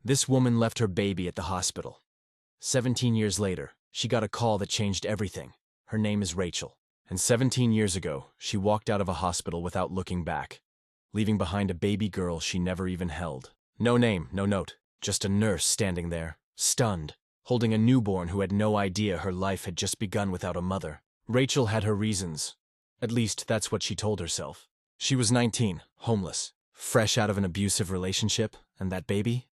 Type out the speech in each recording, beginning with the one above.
This woman left her baby at the hospital. 17 years later, she got a call that changed everything. Her name is Rachel. And 17 years ago, she walked out of a hospital without looking back, leaving behind a baby girl she never even held. No name, no note, just a nurse standing there, stunned, holding a newborn who had no idea her life had just begun without a mother. Rachel had her reasons. At least, that's what she told herself. She was 19, homeless, fresh out of an abusive relationship, and that baby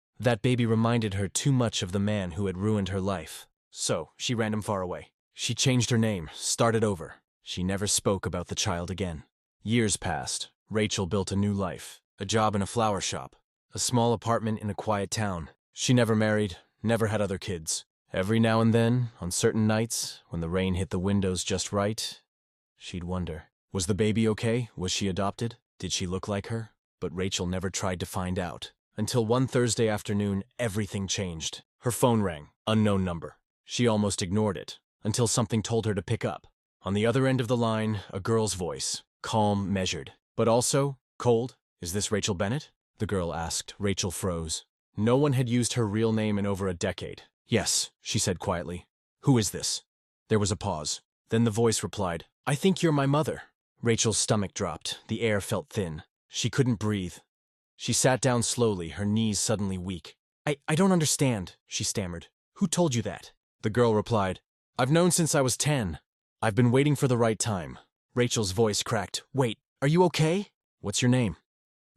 reminded her too much of the man who had ruined her life. So, she ran him far away. She changed her name, started over. She never spoke about the child again. Years passed. Rachel built a new life, a job in a flower shop, a small apartment in a quiet town. She never married, never had other kids. Every now and then, on certain nights, when the rain hit the windows just right, she'd wonder, was the baby okay? Was she adopted? Did she look like her? But Rachel never tried to find out. Until one Thursday afternoon, everything changed. Her phone rang, unknown number. She almost ignored it, until something told her to pick up. On the other end of the line, a girl's voice, calm, measured, but also cold. "Is this Rachel Bennett?" the girl asked. Rachel froze. No one had used her real name in over a decade. "Yes," she said quietly. "Who is this?" There was a pause. Then the voice replied, "I think you're my mother." Rachel's stomach dropped. The air felt thin. She couldn't breathe. She sat down slowly, her knees suddenly weak. I don't understand," she stammered. "Who told you that?" The girl replied, "I've known since I was 10. I've been waiting for the right time." Rachel's voice cracked. "Wait, are you okay?" "What's your name?"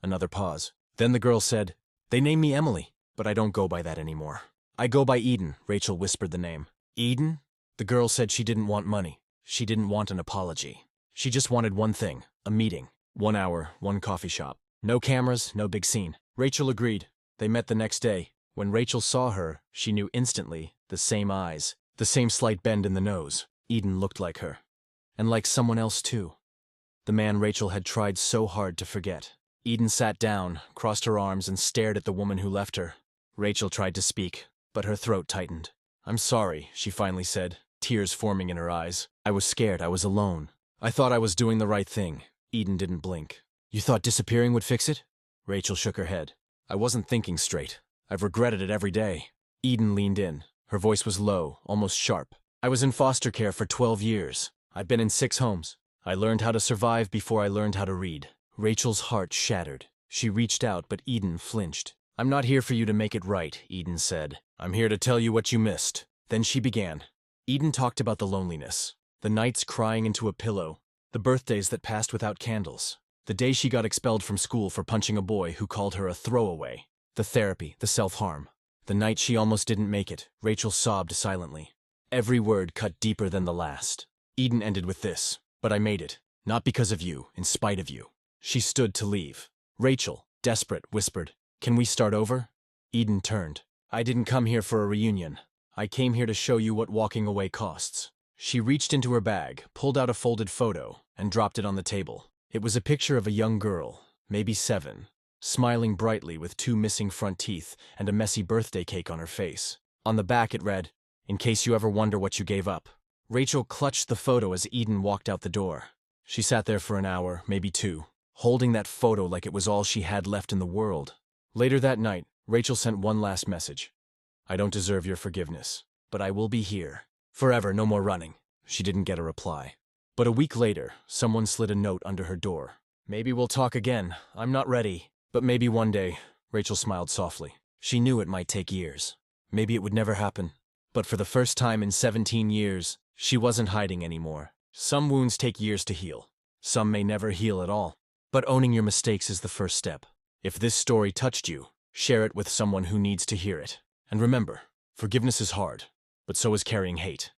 Another pause. Then the girl said, "They named me Emily, but I don't go by that anymore. I go by Eden." Rachel whispered the name. "Eden?" The girl said she didn't want money. She didn't want an apology. She just wanted one thing, a meeting. 1 hour, one coffee shop. No cameras, no big scene. Rachel agreed. They met the next day. When Rachel saw her, she knew instantly, the same eyes, the same slight bend in the nose. Eden looked like her. And like someone else too. The man Rachel had tried so hard to forget. Eden sat down, crossed her arms, and stared at the woman who left her. Rachel tried to speak, but her throat tightened. "I'm sorry," she finally said, tears forming in her eyes. "I was scared. I was alone. I thought I was doing the right thing." Eden didn't blink. "You thought disappearing would fix it?" Rachel shook her head. "I wasn't thinking straight. I've regretted it every day." Eden leaned in. Her voice was low, almost sharp. "I was in foster care for 12 years. I've been in 6 homes. I learned how to survive before I learned how to read." Rachel's heart shattered. She reached out, but Eden flinched. "I'm not here for you to make it right," Eden said. "I'm here to tell you what you missed." Then she began. Eden talked about the loneliness, the nights crying into a pillow, the birthdays that passed without candles, the day she got expelled from school for punching a boy who called her a throwaway, the therapy, the self-harm. The night she almost didn't make it, Rachel sobbed silently. Every word cut deeper than the last. Eden ended with this, "But I made it. Not because of you, in spite of you." She stood to leave. Rachel, desperate, whispered, "Can we start over?" Eden turned. "I didn't come here for a reunion. I came here to show you what walking away costs." She reached into her bag, pulled out a folded photo, and dropped it on the table. It was a picture of a young girl, maybe 7, smiling brightly with 2 missing front teeth and a messy birthday cake on her face. On the back it read, "In case you ever wonder what you gave up." Rachel clutched the photo as Eden walked out the door. She sat there for an hour, maybe 2, holding that photo like it was all she had left in the world. Later that night, Rachel sent one last message. "I don't deserve your forgiveness, but I will be here. Forever, no more running." She didn't get a reply. But a week later, someone slid a note under her door. "Maybe we'll talk again. I'm not ready. But maybe one day." Rachel smiled softly. She knew it might take years. Maybe it would never happen. But for the first time in 17 years, she wasn't hiding anymore. Some wounds take years to heal. Some may never heal at all. But owning your mistakes is the first step. If this story touched you, share it with someone who needs to hear it. And remember, forgiveness is hard, but so is carrying hate.